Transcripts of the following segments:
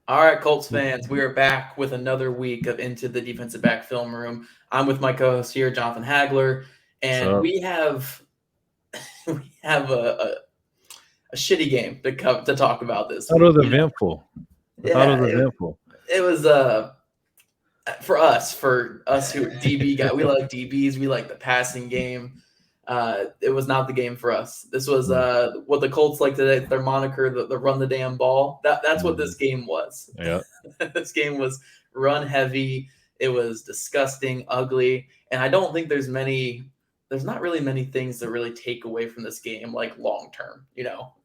All right, Colts fans, we are back with another week of Into the Defensive Back Film Room. I'm with my co-host here, Jonathan Hagler, and So, we have a shitty game to talk about this I thought it week. was eventful. I thought it Yeah, was eventful. it was for us who are DB guy. We like DBs. We like the passing game. It was not the game for us. This was Mm, what the Colts like today. Their moniker, the run the damn ball. That's what this mhm. game was. Yeah. This game was run heavy. It was disgusting, ugly, and I don't think there's not really many things to really take away from this game, like long term.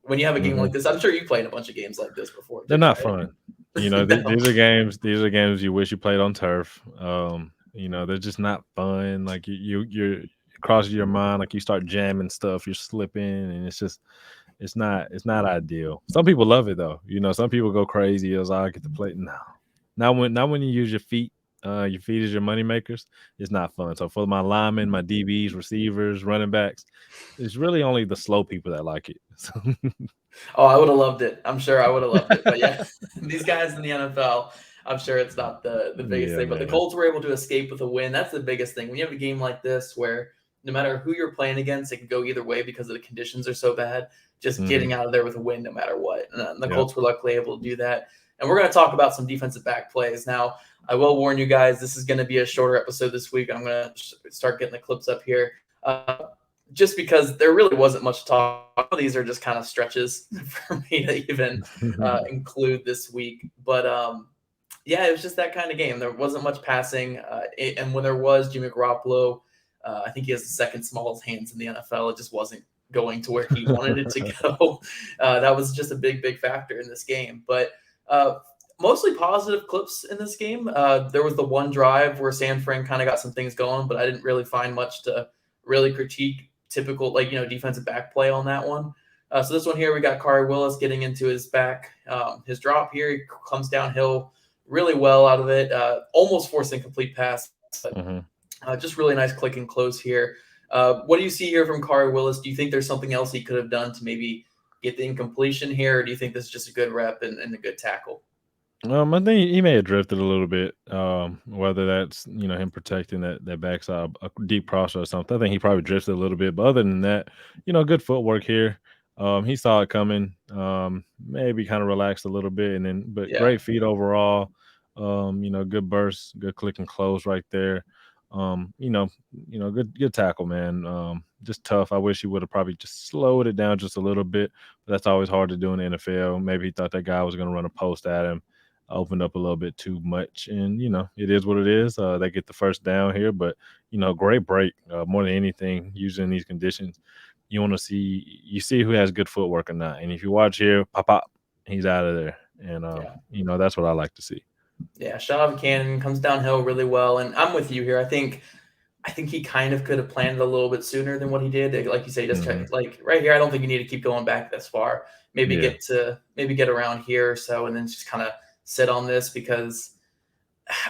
When you have a game like Mhm. this, I'm sure you played a bunch of games like this before They're too, not right? fun. No. These are games. These are games you wish you played on turf. They're just not fun. Like you're crosses your mind. Like you start jamming stuff. You're slipping, and it's not ideal. Some people love it though. Some people go crazy as I get to play. No, not when you use your feet. Your feet is your money makers. It's not fun. So for my linemen, my DBs, receivers, running backs, it's really only the slow people that like it. So, Oh, I would have loved it. I'm sure I would have loved it. But yeah, these guys in the NFL, I'm sure it's not the biggest yeah, thing. But the man. Colts were able to escape with a win. That's the biggest thing. When you have a game like this where no matter who you're playing against, it can go either way because the conditions are so bad. Just Hmm. getting out of there with a win no matter what. And the Yep. Colts were luckily able to do that. And we're going to talk about some defensive back plays. Now, I will warn you guys, this is going to be a shorter episode this week. I'm going to start getting the clips up here. Just because there really wasn't much to talk. These are just kind of stretches for me to even include this week. But yeah, it was just that kind of game. There wasn't much passing, and when there was, Jimmy Garoppolo, I think he has the second smallest hands in the NFL. It just wasn't going to where he wanted it to go. That was just a big factor in this game. But uh, mostly positive clips in this game. There was the one drive where San Fran kind of got some things going, but I didn't really find much to really critique typical defensive back play on that one. So this one here, we got Kari Willis getting into his back. His drop here, he comes downhill really well out of it, almost forcing a complete pass, but Hmm. just really nice click and close here. What do you see here from Kari Willis? Do you think there's something else he could have done to maybe get the incompletion here, or do you think this is just a good rep and a good tackle? I think he may have drifted a little bit. Whether that's him protecting that backside, a deep crosser or something. I think he probably drifted a little bit. But other than that, good footwork here. He saw it coming. Maybe kind of relaxed a little bit, and then but Yeah. great feet overall. Good burst, good click and close right there. Um, you know, good tackle, man. Just tough. I wish he would have probably just slowed it down just a little bit. But that's always hard to do in the NFL. Maybe he thought that guy was going to run a post at him, opened up a little bit too much. And, it is what it is. They get the first down here, but, great break. More than anything, usually in these conditions, you see who has good footwork or not. And if you watch here, pop, he's out of there. And, Yeah. that's what I like to see. Yeah, shot out of a cannon, comes downhill really well, and I'm with you here. I think he kind of could have planned it a little bit sooner than what he did. Like you say, just Hmm. like right here, I don't think you need to keep going back this far. Yeah. Maybe get around here or so, and then just kind of sit on this because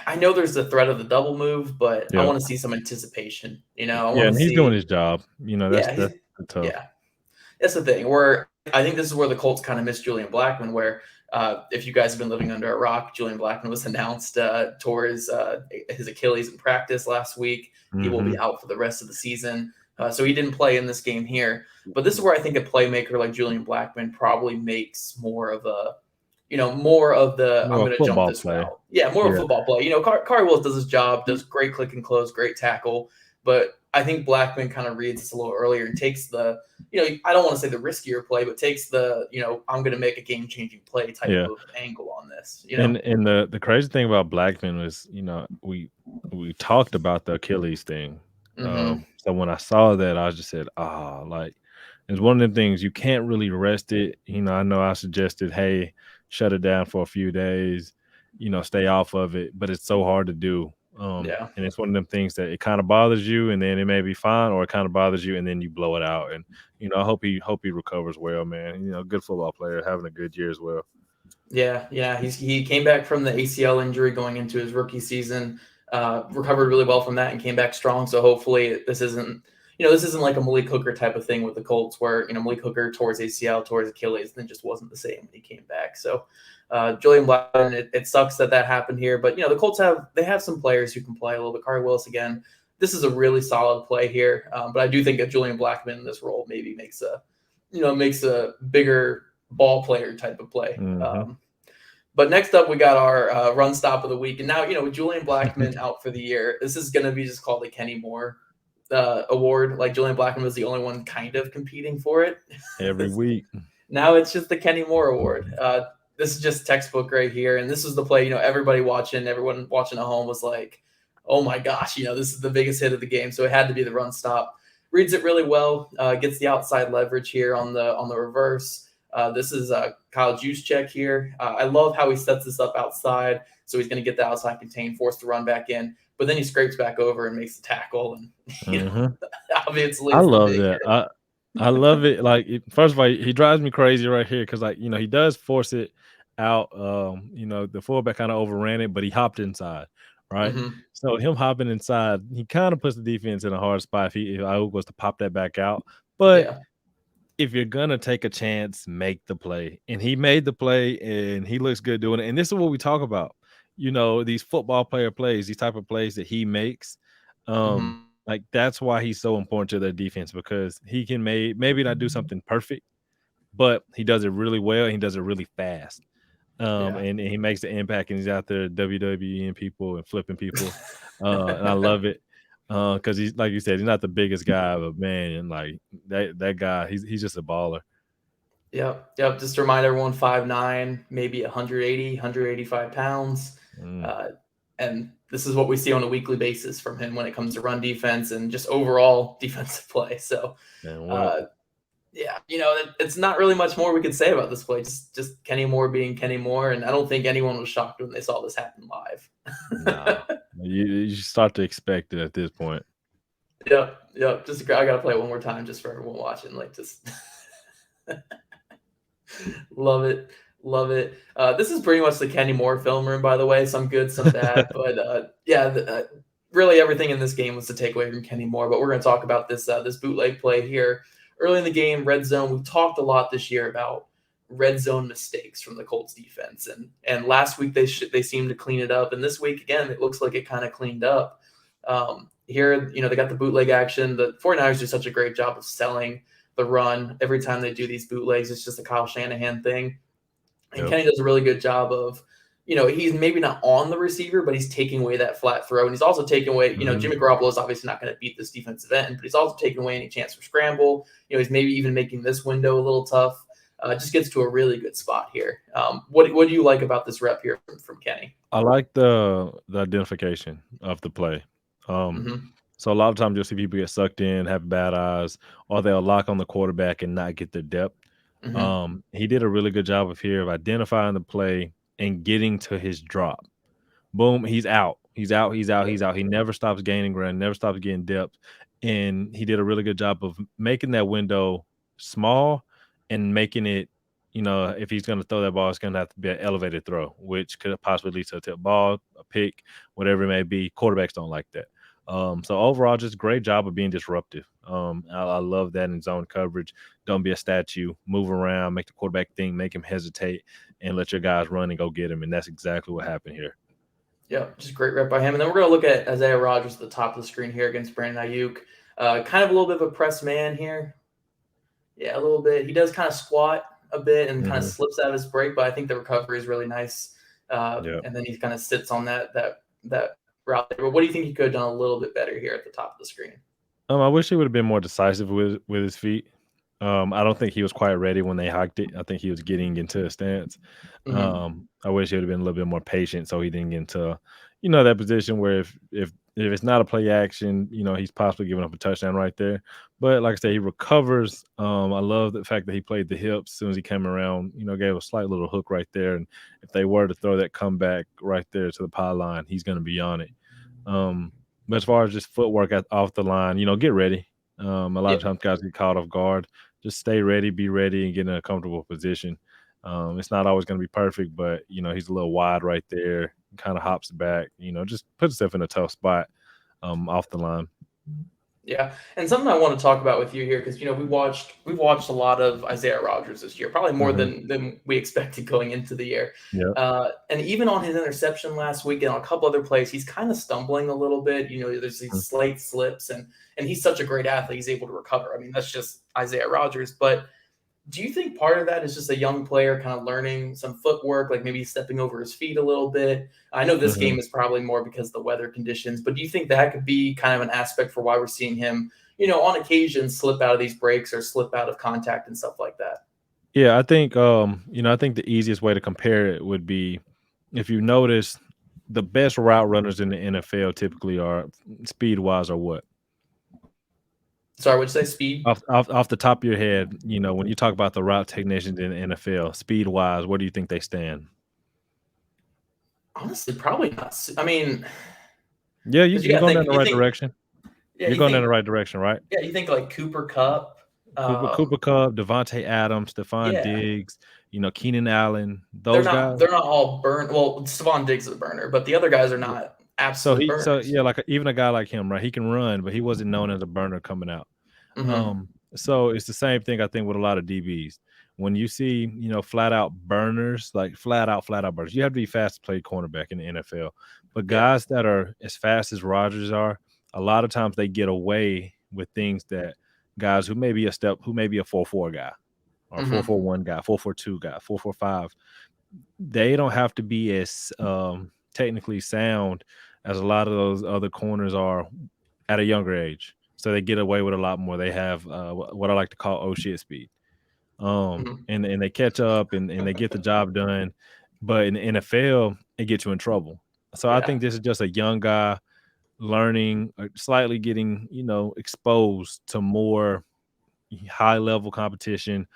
I know there's the threat of the double move, but I Yep. want to see some anticipation. I Yeah. want to And he's doing see. his job. That's, Yeah, that's tough. yeah. That's the thing. Where I think this is where the Colts kind of missed Julian Blackman. Where if you guys have been living under a rock, Julian Blackman was announced tore his Achilles in practice last week. He will be Hmm. out for the rest of the season. So he didn't play in this game here. But this is where I think a playmaker like Julian Blackman probably makes more of the I'm More going to jump football this play. route. Yeah, more of a Yeah. football play. Kari Willis does his job, does great click and close, great tackle. But I think Blackman kind of reads this a little earlier and takes I don't want to say the riskier play, but takes I'm going to make a game changing play type Yeah. of angle on this. And the crazy thing about Blackman was, we talked about the Achilles thing. Mm-hmm. So when I saw that, I just said, like it's one of them things you can't really rest it. I know I suggested, hey, shut it down for a few days, stay off of it, but it's so hard to do. Yeah. And it's one of them things that it kind of bothers you, and then it may be fine, or it kind of bothers you, and then you blow it out. And I hope he recovers well, man. Good football player, having a good year as well. Yeah. He came back from the ACL injury going into his rookie season, recovered really well from that and came back strong. So hopefully this isn't this isn't like a Malik Hooker type of thing with the Colts where, Malik Hooker tore his ACL, tore his Achilles, and then just wasn't the same when he came back. So Julian Blackmon, it sucks that happened here. But, the Colts have some players who can play a little bit. Khari Willis, again, this is a really solid play here. But I do think that Julian Blackmon in this role maybe makes a bigger ball player type of play. Mm-hmm. But next up, we got our run stop of the week. And now, with Julian Blackmon out for the year, this is going to be just called the Kenny Moore award. Like Julian Blackmon was the only one kind of competing for it. Every week. Now it's just the Kenny Moore award. This is just textbook right here. And this was the play, everyone watching at home was like, oh my gosh, this is the biggest hit of the game. So it had to be the run stop. Reads it really well, gets the outside leverage here on the reverse. This is a Kyle Juszczyk here. I love how he sets this up outside. So he's going to get the outside contain, forced to run back in. But then he scrapes back over and makes the tackle. And, obviously. I love that. I love it. Like, first of all, he drives me crazy right here because, like, he does force it out. The fullback kind of overran it, but he hopped inside. Right. Mm-hmm. So him hopping inside, he kind of puts the defense in a hard spot if Ayuk was to pop that back out. But if you're going to take a chance, make the play. And he made the play, and he looks good doing it. And this is what we talk about. These football player plays, these type of plays that he makes. Like, that's why he's so important to their defense, because he can maybe not do something perfect, but he does it really well, and he does it really fast. And he makes the impact, and he's out there WWEing people and flipping people. And I love it because he's, like you said, he's not the biggest guy, but man, and like that guy, he's just a baller. Yep. Just to remind everyone, 5'9", maybe 180, 185 pounds. And this is what we see on a weekly basis from him when it comes to run defense and just overall defensive play. So, it's not really much more we could say about this play. Just Kenny Moore being Kenny Moore, and I don't think anyone was shocked when they saw this happen live. No, you start to expect it at this point. Yep. I gotta play it one more time just for everyone watching. Like, just love it. This is pretty much the Kenny Moore film room, by the way. Some good, some bad, but really everything in this game was to take away from Kenny Moore. But we're going to talk about this bootleg play here. Early in the game, red zone. We've talked a lot this year about red zone mistakes from the Colts defense, and last week they seemed to clean it up, and this week again it looks like it kind of cleaned up. Here, they got the bootleg action. The 49ers do such a great job of selling the run. Every time they do these bootlegs, it's just a Kyle Shanahan thing. And Kenny does a really good job of, he's maybe not on the receiver, but he's taking away that flat throw. And he's also taking away, Jimmy Garoppolo is obviously not going to beat this defensive end, but he's also taking away any chance for scramble. He's maybe even making this window a little tough. Just gets to a really good spot here. What do you like about this rep here from Kenny? I like the identification of the play. So a lot of times you'll see people get sucked in, have bad eyes, or they'll lock on the quarterback and not get their depth. He did a really good job of identifying the play and getting to his drop. Boom, he's out. He never stops gaining ground, never stops getting depth. And he did a really good job of making that window small and making it, if he's going to throw that ball, it's going to have to be an elevated throw, which could possibly lead to a tip ball, a pick, whatever it may be. Quarterbacks don't like that. So overall, just great job of being disruptive. I love that in zone coverage. Don't be a statue. Move around, make the quarterback think, make him hesitate, and let your guys run and go get him. And that's exactly what happened here. Yeah, just great rep by him. And then we're going to look at Isaiah Rodgers at the top of the screen here against Brandon Ayuk. Kind of a little bit of a press man here. Yeah, a little bit. He does kind of squat a bit and kind of slips out of his break, but I think the recovery is really nice. And then he kind of sits on that route there. But what do you think he could have done a little bit better here at the top of the screen? I wish he would have been more decisive with his feet. I don't think he was quite ready when they hiked it. I think he was getting into a stance. I wish he would have been a little bit more patient so he didn't get into, that position where if it's not a play action, he's possibly giving up a touchdown right there. But like I said, he recovers. I love the fact that he played the hips as soon as he came around, gave a slight little hook right there. And if they were to throw that comeback right there to the pylon, he's going to be on it. But as far as just footwork off the line, get ready. A lot of times guys get caught off guard. Just stay ready, be ready, and get in a comfortable position. It's not always going to be perfect, but, he's a little wide right there, kind of hops back, just put himself in a tough spot off the line. Yeah, and something I want to talk about with you here, because we watched a lot of Isaiah Rodgers this year, probably more than we expected going into the year. Yeah. And even on his interception last week and on a couple other plays, he's kind of stumbling a little bit. There's these slight slips, and he's such a great athlete; he's able to recover. I mean, that's just Isaiah Rodgers. But do you think part of that is just a young player kind of learning some footwork, like maybe stepping over his feet a little bit? I know this game is probably more because of the weather conditions, but do you think that could be kind of an aspect for why we're seeing him, on occasion slip out of these breaks or slip out of contact and stuff like that? Yeah, I think I think the easiest way to compare it would be if you notice the best route runners in the NFL typically are speed wise or what? Sorry, would you say speed? Off the top of your head, when you talk about the route technicians in the NFL, speed wise, where do you think they stand? Honestly, probably not. I mean, Yeah, because you you're got to going think, in the right direction. yeah, You're going in the right direction, right? you think like Cooper Cup. Cooper Kupp, Devontae Adams, Stephon Yeah, Diggs, Keenan Allen, they're those not guys. they're not all burnt. Well, Stephon Diggs is a burner, but the other guys are Yeah. not absolute So burners. yeah, like even a guy like him, right? He can run, but he wasn't known as a burner coming out. Mm-hmm. So it's the same thing I think with a lot of DBs. When you see, flat out burners, like flat out burners, you have to be fast to play cornerback in the NFL. But Yeah. guys that are as fast as Rodgers are, a lot of times they get away with things that guys who may be a 4-4 guy or Mm-hmm. 4-4-1 guy, 4-4-2 guy, 4-4-5, they don't have to be as technically sound as a lot of those other corners are at a younger age. So they get away with a lot more. They have what I like to call oh shit speed. Mm-hmm. And they catch up and they get the job done. But in the NFL, it gets you in trouble. So I Yeah. think this is just a young guy learning, slightly getting, exposed to more high level competition,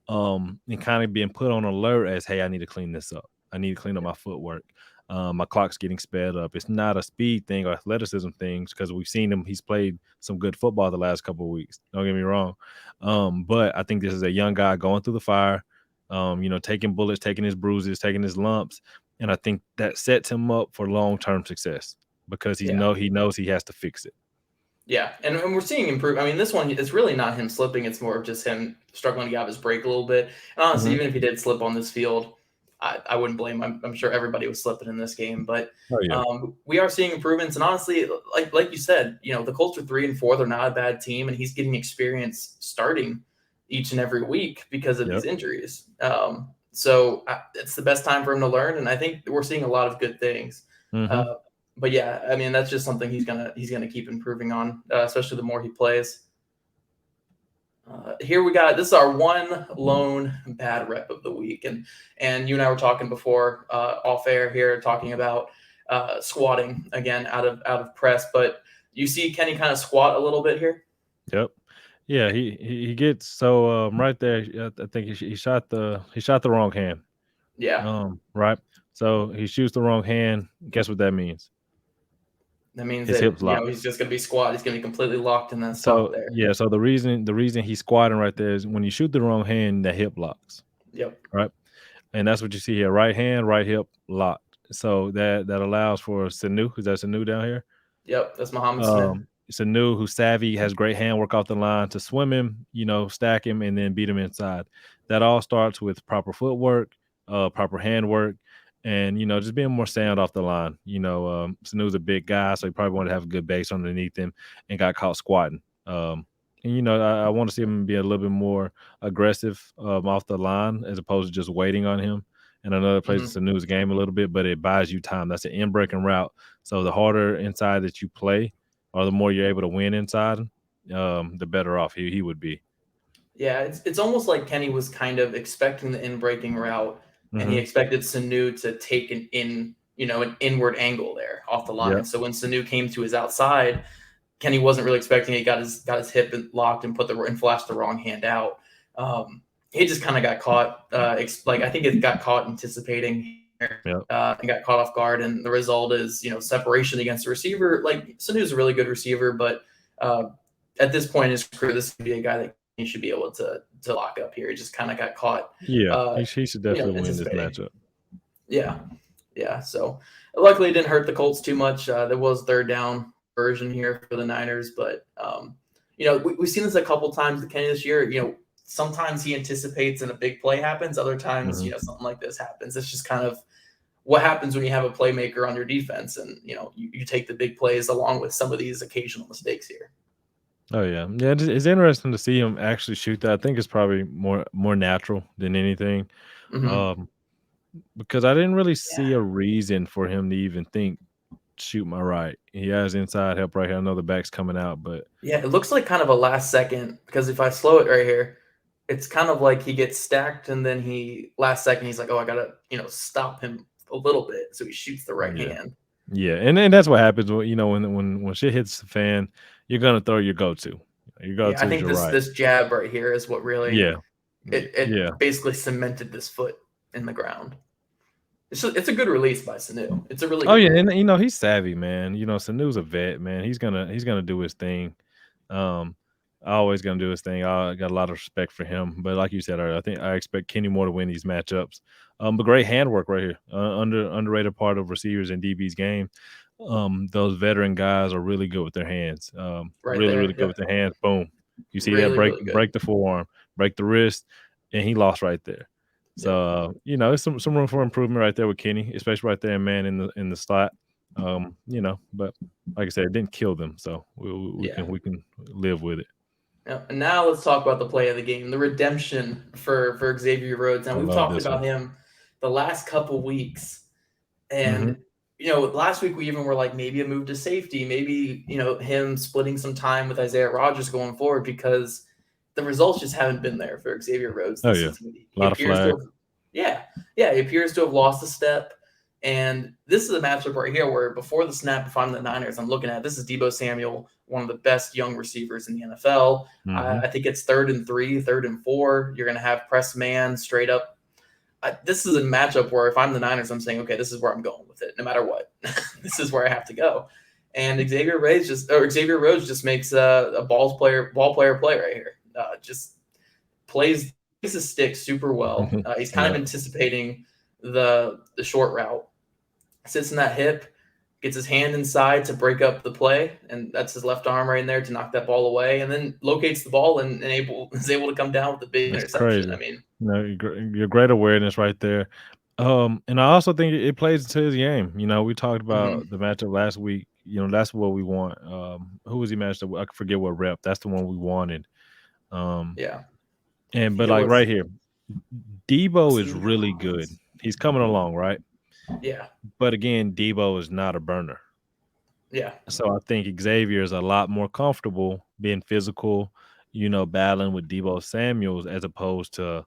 and kind of being put on alert as, hey, I need to clean this up. I need to clean up my footwork. My clock's getting sped up. It's not a speed thing or athleticism things because we've seen him. He's played some good football the last couple of weeks. Don't get me wrong. But I think this is a young guy going through the fire, taking bullets, taking his bruises, taking his lumps. And I think that sets him up for long-term success because he Yeah. knows he has to fix it. Yeah, and we're seeing improve. I mean, this one, it's really not him slipping. It's more of just him struggling to get out of his break a little bit. And honestly, even if he did slip on this field, I wouldn't blame him. I'm sure everybody was slipping in this game. But Oh yeah. we are seeing improvements. And honestly, like you said, the Colts are 3-4. They're not a bad team. And he's getting experience starting each and every week because of these Yep. injuries. So it's the best time for him to learn. And I think we're seeing a lot of good things. Mm-hmm. But yeah, I mean, that's just something he's gonna keep improving on, especially the more he plays. Here we got, this is our one lone bad rep of the week, and you and I were talking before off air here, talking about squatting again out of press. But you see Kenny kind of squat a little bit here. Yep. Yeah, he gets so right there. I think he shot the wrong hand. Yeah, Right. So he shoots the wrong hand. Guess what that means? that means His that hips locked. he's just gonna be squat. He's gonna be completely locked in that spot So there. yeah, so the reason he's squatting right there is when you shoot the wrong hand, that hip locks. Yep, Right. And that's what you see here. Right hand, right hip locked. So that allows for Sanu. Is that Sanu down here? yep. That's Muhammad Sanu. Sanu, who's savvy, has great handwork off the line to swim him, stack him, and then beat him inside. That all starts with proper footwork, proper handwork, and just being more sound off the line. Sanu's a big guy, so he probably wanted to have a good base underneath him, and got caught squatting. And I want to see him be a little bit more aggressive off the line as opposed to just waiting on him. And another plays Sanu's game a little bit, but it buys you time. That's an in-breaking route. So the harder inside that you play, or the more you're able to win inside, the better off he would be. Yeah, it's almost like Kenny was kind of expecting the in-breaking route, and he expected Sanu to take an inward angle there off the line. Yep. So when Sanu came to his outside, Kenny wasn't really expecting it. He got his hip locked and flashed the wrong hand out. He just kind of got caught. I think it got caught anticipating. Yep. And got caught off guard, and the result is separation against the receiver. Like, Sanu's a really good receiver, but at this point in his career, this would be a guy that he should be able to lock up here. He just kind of got caught. Yeah, he should definitely win this matchup. Yeah. So luckily, it didn't hurt the Colts too much. There was third down version here for the Niners, but we've seen this a couple times with Kenny this year. Sometimes he anticipates and a big play happens. Other times, something like this happens. It's just kind of what happens when you have a playmaker on your defense, and you take the big plays along with some of these occasional mistakes here. Oh yeah, it's interesting to see him actually shoot that. I think it's probably more natural than anything, because I didn't really see a reason for him to even think shoot my right. He has inside help right here. I know the back's coming out, but yeah, it looks like kind of a last second, because if I slow it right here, it's kind of like he gets stacked and then last second he's like, oh, I gotta stop him a little bit, so he shoots the right hand. Yeah, and that's what happens when shit hits the fan, you're gonna throw your go-to. Your go-to I think is this jab right here is what really it basically cemented this foot in the ground. It's a good release by Sanu. It's a really good and he's savvy, man. Sanu's a vet, man. He's gonna do his thing. Always gonna do his thing. I got a lot of respect for him. But like you said earlier, I expect Kenny Moore to win these matchups. But great handwork right here. Underrated part of receivers in DB's game. Those veteran guys are really good with their hands. Really good with their hands. Boom. You see that break the forearm, break the wrist, and he lost right there. So it's some room for improvement right there with Kenny, especially right there, man, in the slot. But like I said, it didn't kill them, so we can live with it. And now let's talk about the play of the game, the redemption for Xavier Rhodes. Now, we've talked about him the last couple weeks, and last week we even were like, maybe a move to safety, maybe him splitting some time with Isaiah Rodgers going forward, because the results just haven't been there for Xavier Rhodes this season. A lot of flag. He appears to have lost a step. And this is a matchup right here where before the snap, if I'm the Niners, I'm looking at this is Deebo Samuel, one of the best young receivers in the NFL. I think it's 3rd and 3, 3rd and 4. You're going to have press man straight up. This is a matchup where if I'm the Niners, I'm saying, okay, this is where I'm going with it, no matter what. This is where I have to go. And Xavier Rhodes just makes a ball player play right here. Just plays his stick super well. He's kind of anticipating the short route. Sits in that hip, gets his hand inside to break up the play, and that's his left arm right in there to knock that ball away, and then locates the ball and is able to come down with the big interception. Crazy. I mean, your great awareness right there. And I also think it plays into his game. We talked about the matchup last week. That's what we want. Who was he matched up with? I forget what rep. That's the one we wanted. But right here, Deebo is really good. He's coming along, right? Yeah. But again, Deebo is not a burner. Yeah. So I think Xavier is a lot more comfortable being physical, battling with Deebo Samuels as opposed to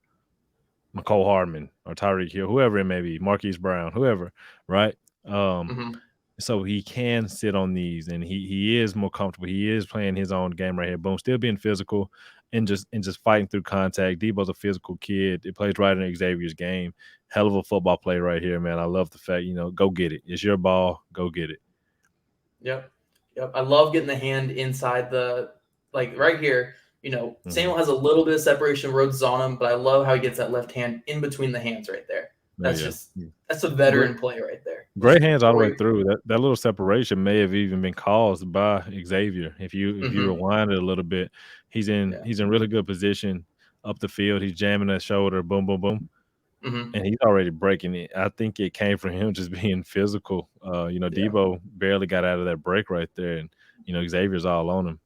McCole Hardman or Tyreek Hill, whoever it may be, Marquise Brown, whoever, right? So he can sit on these, and he is more comfortable. He is playing his own game right here. Boom, still being physical and just fighting through contact. Deebo's a physical kid. It plays right in Xavier's game. Hell of a football play right here, man. I love the fact, go get it. It's your ball. Go get it. Yep. I love getting the hand inside right here. Samuel has a little bit of separation. Rhodes is on him, but I love how he gets that left hand in between the hands right there. That's a veteran play right there. Great hands all the way through. That little separation may have even been caused by Xavier. If you rewind it a little bit, he's in really good position up the field. He's jamming that shoulder, boom, boom, boom. And he's already breaking it. I think it came from him just being physical. Deebo barely got out of that break right there, and Xavier's all on him.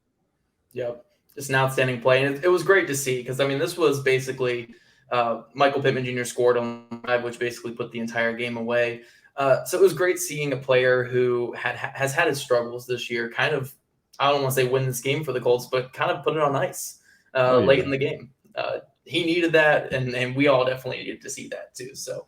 Yep, just an outstanding play, and it was great to see, because this was basically Michael Pittman Jr. scored on drive, which basically put the entire game away. So it was great seeing a player who has had his struggles this year. Kind of, I don't want to say win this game for the Colts, but kind of put it on ice late in the game. He needed that, and we all definitely needed to see that too. So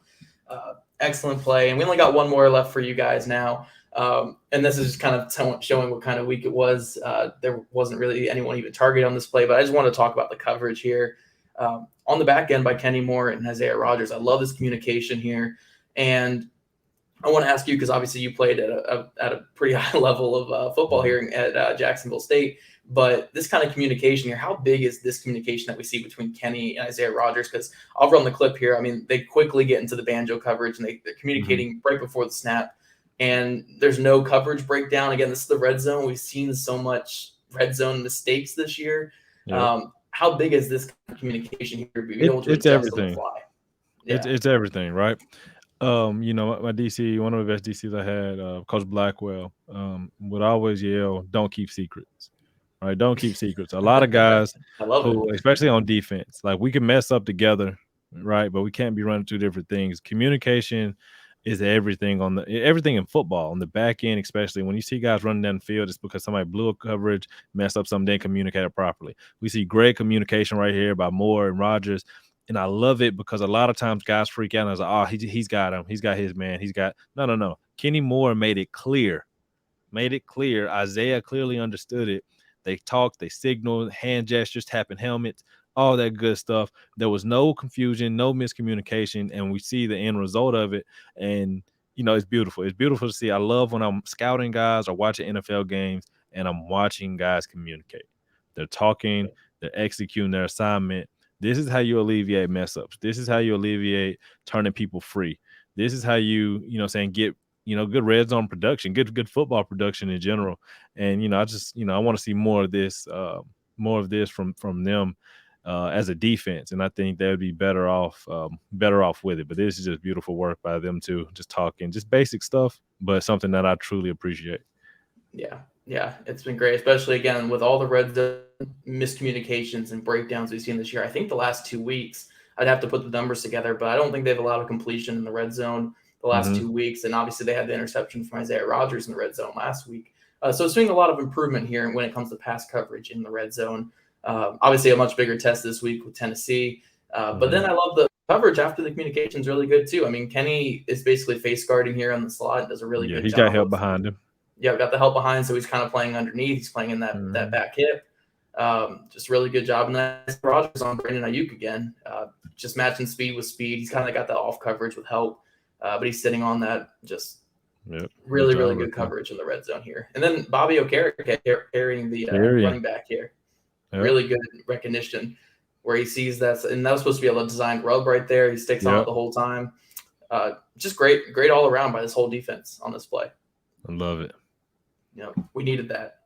excellent play. And we only got one more left for you guys now. And this is just kind of showing what kind of week it was. There wasn't really anyone even targeted on this play, but I just want to talk about the coverage here. On the back end by Kenny Moore and Isaiah Rodgers. I love this communication here. And I want to ask you, because obviously you played at a pretty high level of football here at Jacksonville State. But this kind of communication here, how big is this communication that we see between Kenny and Isaiah Rodgers? Because I'll run the clip here. They quickly get into the banjo coverage, and they're communicating right before the snap. And there's no coverage breakdown. Again, this is the red zone. We've seen so much red zone mistakes this year. Yeah. How big is this communication here to be able to It's adjust on the everything. fly? Yeah. It's everything, right? My DC, one of the best DCs I had, Coach Blackwell, would always yell, "Don't keep secrets." Right? Don't keep secrets. A lot of guys I love it. who, especially on defense, like we can mess up together, right? But we can't be running two different things. Communication is everything everything in football, on the back end, especially when you see guys running down the field, it's because somebody blew a coverage, messed up something, didn't communicate it properly. We see great communication right here by Moore and Rodgers. And I love it because a lot of times guys freak out and I was like, oh, he's got him. He's got his man. No. Kenny Moore made it clear. Isaiah clearly understood it. They talked, they signaled, hand gestures, tapping helmets, all that good stuff. There was no confusion, no miscommunication, and we see the end result of it. And, it's beautiful. It's beautiful to see. I love when I'm scouting guys or watching NFL games and I'm watching guys communicate. They're talking, they're executing their assignment. This is how you alleviate mess ups. This is how you alleviate turning people free. This is how you, get, good red zone production, good football production in general. And, I want to see more of this from them as a defense. And I think they would be better off with it. But this is just beautiful work by them too. Just talking, just basic stuff, but something that I truly appreciate. Yeah, it's been great, especially again with all the red zone miscommunications and breakdowns we've seen this year. I think the last 2 weeks, I'd have to put the numbers together, but I don't think they've allowed a completion in the red zone the last 2 weeks. And obviously they had the interception from Isaiah Rodgers in the red zone last week. So seeing a lot of improvement here when it comes to pass coverage in the red zone. Obviously a much bigger test this week with Tennessee. But then I love the coverage after the communication is really good too. I mean, Kenny is basically face guarding here on the slot and does a really good job. He's got help behind him. Yeah, we got the help behind, so he's kind of playing underneath. He's playing in that back hip. Just really good job. And then Rodgers on Brandon Ayuk again, just matching speed with speed. He's kind of got that off coverage with help, but he's sitting on that just really good coverage in the red zone here. And then Bobby Okereke carrying the running back here. Yep. Really good recognition where he sees that, and that was supposed to be a designed rub right there. He sticks on it the whole time. Just great all around by this whole defense on this play. I love it. We needed that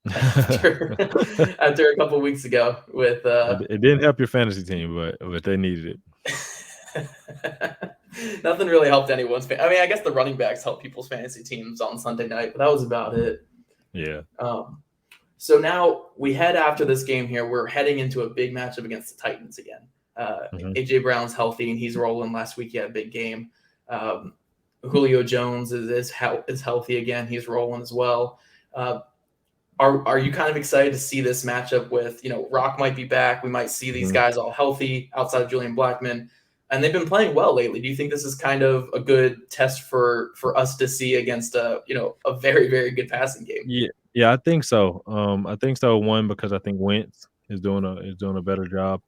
after a couple of weeks ago with it didn't help your fantasy team, but they needed it. Nothing really helped anyone's. I mean, I guess the running backs help people's fantasy teams on Sunday night, but that was about it. Yeah. So now we head after this game here. We're heading into a big matchup against the Titans again. AJ Brown's healthy and he's rolling. Last week he had a big game. Julio Jones is healthy again. He's rolling as well. Are you kind of excited to see this matchup with, Rock might be back. We might see these guys all healthy outside of Julian Blackmon, and they've been playing well lately. Do you think this is kind of a good test for us to see against a very, very good passing game? Yeah, I think so. I think so. One, because I think Wentz is doing a better job.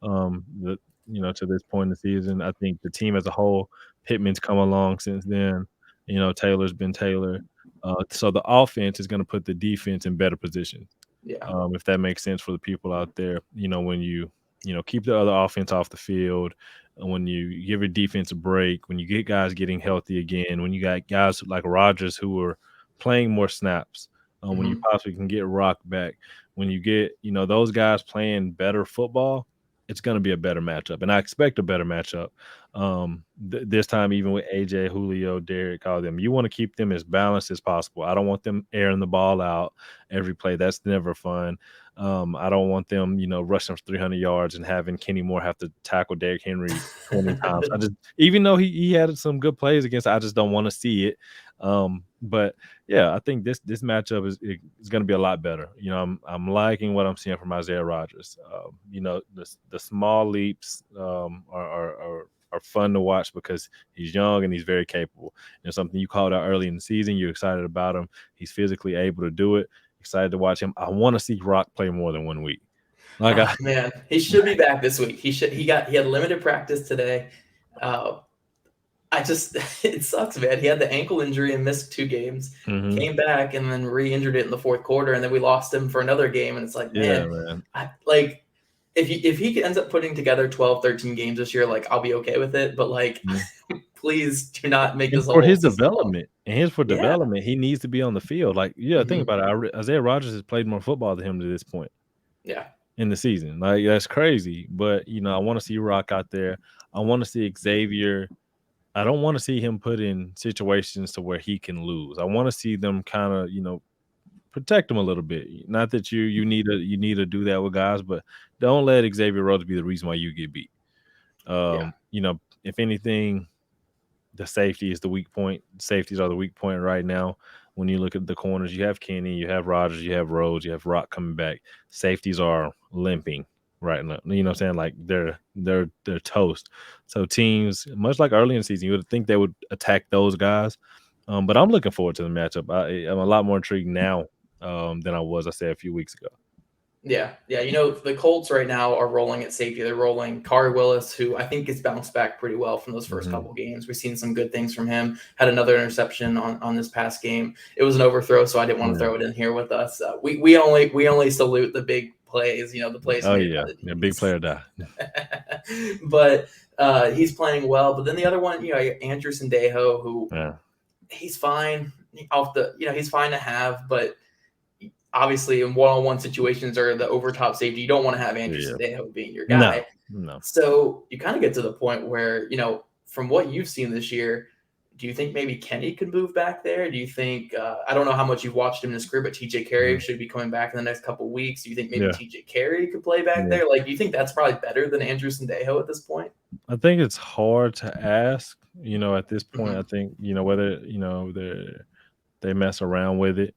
To this point in the season, I think the team as a whole, Pittman's come along since then. Taylor's been Taylor. So the offense is going to put the defense in better position. Yeah. If that makes sense for the people out there, when you keep the other offense off the field, when you give your defense a break, when you get guys getting healthy again, when you got guys like Rodgers who are playing more snaps, when you possibly can get Rock back, when you get, those guys playing better football, it's going to be a better matchup. And I expect a better matchup. This time, even with AJ, Julio, Derek, all of them, you want to keep them as balanced as possible. I don't want them airing the ball out every play. That's never fun. I don't want them, rushing for 300 yards and having Kenny Moore have to tackle Derrick Henry 20 times. Even though he had some good plays against, I just don't want to see it. But yeah, I think this matchup is going to be a lot better. I'm liking what I'm seeing from Isaiah Rodgers. The small leaps are fun to watch because he's young and he's very capable. Something you called out early in the season, you're excited about him. He's physically able to do it. Excited to watch him. I want to see Rock play more than 1 week. Man, he should be back this week. He had limited practice today. It sucks, man. He had the ankle injury and missed 2 games, came back and then re-injured it in the fourth quarter, and then we lost him for another game. And it's like, man. If he ends up putting together 12, 13 games this year, I'll be okay with it. But please do not make this a for whole his season long. development. And his for Yeah. development, he needs to be on the field. Like, think about it. Isaiah Rodgers has played more football than him to this point. Yeah. In the season. Like, that's crazy. But, I want to see Rock out there. I want to see Xavier. I don't want to see him put in situations to where he can lose. I want to see them kind of, protect him a little bit. Not that you need to do that with guys, but don't let Xavier Rhodes be the reason why you get beat. If anything, the safety is the weak point. Safeties are the weak point right now. When you look at the corners, you have Kenny, you have Rogers, you have Rhodes, you have Rock coming back. Safeties are limping right now. You know what I'm saying? Like they're toast. So teams, much like early in the season, you would think they would attack those guys. But I'm looking forward to the matchup. I'm a lot more intrigued now than I was, I said, a few weeks ago. Yeah. The Colts right now are rolling at safety. They're rolling Kari Willis, who I think has bounced back pretty well from those first couple games. We've seen some good things from him. Had another interception on this past game. It was an overthrow, so I didn't want to throw it in here with us. We only salute the big plays. The plays. Oh yeah, big player die. But he's playing well. But then the other one, Andrew Sendejo, who he's fine he's fine to have, but obviously in one-on-one situations or the over-top safety, you don't want to have Andrew Sendejo being your guy. No. So you kind of get to the point where, from what you've seen this year, do you think maybe Kenny could move back there? Do you think, I don't know how much you've watched him in his career, but TJ Carey should be coming back in the next couple of weeks. Do you think maybe TJ Carey could play back there? Like, do you think that's probably better than Andrew Sendejo at this point? I think it's hard to ask, at this point. I think, whether, they mess around with it.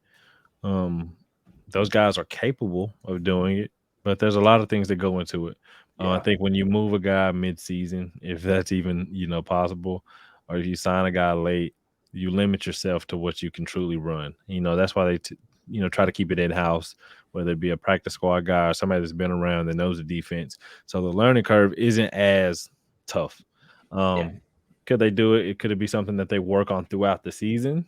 Those guys are capable of doing it, but there's a lot of things that go into it. I think when you move a guy mid-season, if that's even, possible, or if you sign a guy late, you limit yourself to what you can truly run. That's why they, try to keep it in-house, whether it be a practice squad guy or somebody that's been around that knows the defense. So the learning curve isn't as tough. Could they do it? Could it be something that they work on throughout the season?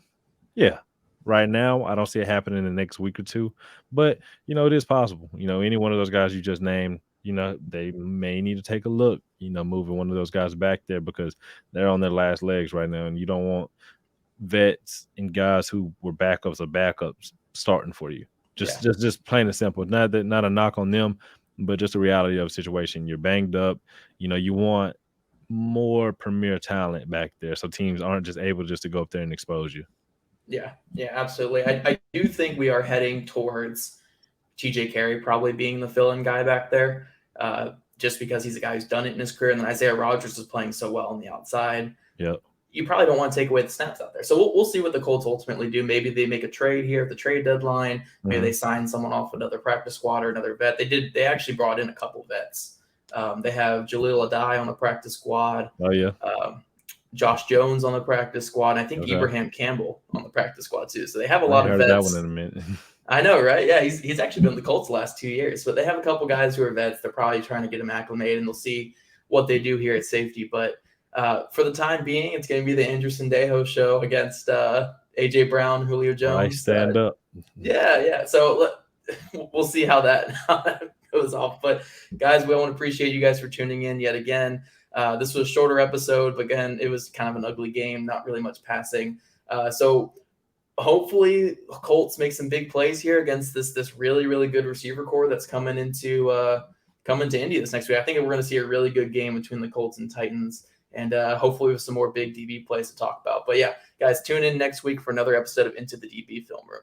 Yeah. Right now, I don't see it happening in the next week or two, but it is possible. Any one of those guys you just named, they may need to take a look, moving one of those guys back there because they're on their last legs right now, and you don't want vets and guys who were backups or backups starting for you. Just plain and simple. Not a knock on them, but just a reality of the situation. You're banged up. You want more premier talent back there, so teams aren't just able just to go up there and expose you. Yeah, absolutely. I do think we are heading towards TJ Carey probably being the fill-in guy back there, just because he's a guy who's done it in his career, and then Isaiah Rodgers is playing so well on the outside. Yep. You probably don't want to take away the snaps out there. So we'll see what the Colts ultimately do. Maybe they make a trade here at the trade deadline. Maybe they sign someone off another practice squad or another vet. They actually brought in a couple vets. They have Jaleel Adai on the practice squad. Oh, yeah. Josh Jones on the practice squad. And I think Ibrahim Campbell on the practice squad too. So they have a lot of vets. That one in a minute. I know, right? Yeah, he's actually been with the Colts the last 2 years. But they have a couple guys who are vets. They're probably trying to get him acclimated, and they'll see what they do here at safety. But for the time being, it's going to be the Andrew Sendejo show against A.J. Brown, Julio Jones. Nice stand up. Yeah. So we'll see how that goes off. But, guys, we want to appreciate you guys for tuning in yet again. This was a shorter episode, but again, it was kind of an ugly game, not really much passing. So hopefully Colts make some big plays here against this really, really good receiver core that's coming into Indy this next week. I think we're going to see a really good game between the Colts and Titans, and hopefully with some more big DB plays to talk about. But yeah, guys, tune in next week for another episode of Into the DB Film Room.